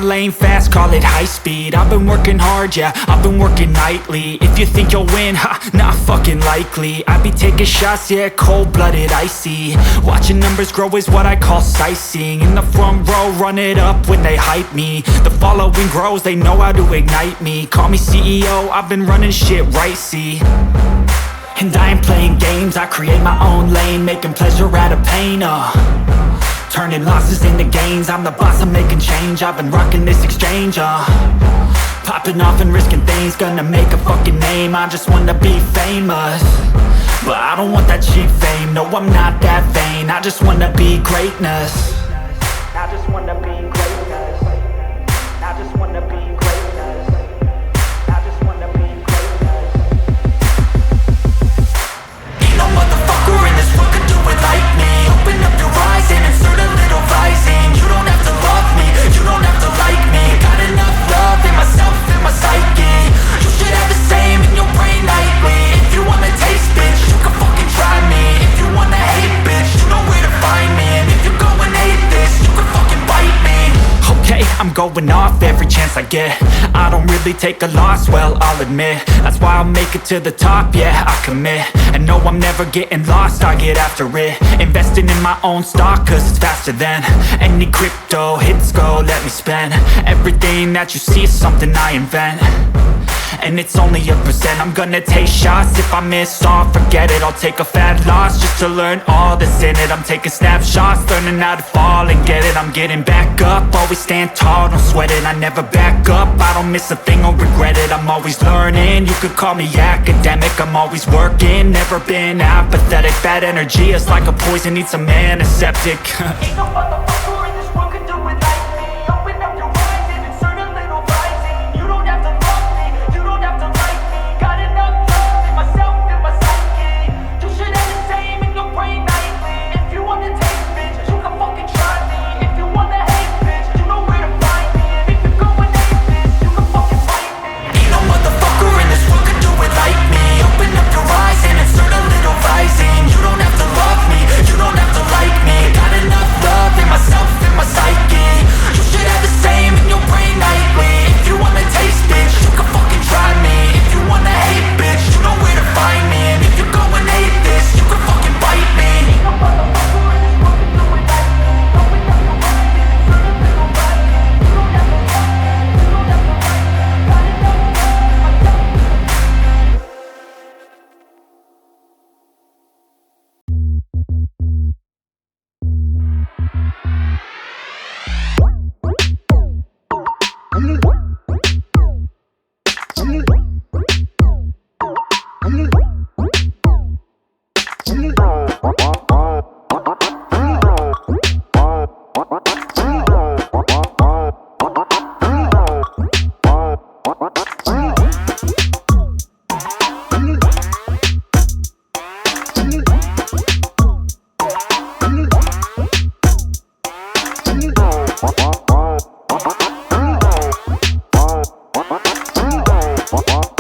lane fast, call it high speed. I've been working hard, yeah, I've been working nightly. If you think you'll win, ha, not fucking likely. I be taking shots, yeah, cold-blooded, icy. Watching numbers grow is what I call sightseeing. In the front row, run it up when they hype me. The following grows, they know how to ignite me. Call me CEO, I've been running shit right, see. And I ain't playing games, I create my own lane, making pleasure out of pain, turning losses into gains. I'm the boss, I'm making change. I've been rocking this exchange, popping off and risking things. Gonna make a fucking name, I just wanna be famous. But I don't want that cheap fame, no I'm not that vain. I just wanna be greatness. I just wanna be greatness. I just wanna be greatness. I just wanna be greatness. Ain't no motherfucker in this world could do it like me. Open up your eyes and insert a little rising. You don't have to love me, you don't have to like me. Got enough love in myself and my psyche. You should have the same in your brain nightly. If you wanna taste, bitch, you can fucking try me. If you wanna hate, bitch, you know where to find me. And if you go and hate this, you can fucking bite me. Okay, I'm going off every chance I get. I don't really take a loss, well, I'll admit. That's why I'll make it to the top, yeah, I commit. And no, I'm never getting lost, I get after it. Investing in my own stock, cause it's faster than any crypto hits go, let me spend. Everything that you see is something I invent. And it's only a percent. I'm gonna take shots. If I miss all, forget it. I'll take a fat loss just to learn all that's in it. I'm taking snapshots, learning how to fall and get it. I'm getting back up, always stand tall, don't sweat it. I never back up, I don't miss a thing or regret it. I'm always learning, you could call me academic. I'm always working, never been apathetic. Bad energy is like a poison, needs some antiseptic. Ain't no motherfucker in this world could do it like me. Open up your eyes and insert a little rising. You don't have to love me, you don't have to like me. Got enough love in myself and my psyche. You should have the same in your brain nightly. If you wanna taste, bitch, you can fucking try me. If you wanna hate, bitch, you know where to find me. And if you go and hate this, you can fucking fight me. Ain't no motherfucker in this world could do it like me. Open up your eyes and insert a little rising. You don't have to love me, you don't have to like me. Got enough love in myself and my psyche. You should have the same in your brain nightly. If you wanna taste, bitch, you can fucking try me. If you wanna hate, bitch, you know where to find me. And if you go and hate this, you can fucking bite me. Ain't no motherfucker in this world could do it like me. Open up your eyes and insert a little rising. You don't have to love me, you don't have to like me. Got enough love in myself.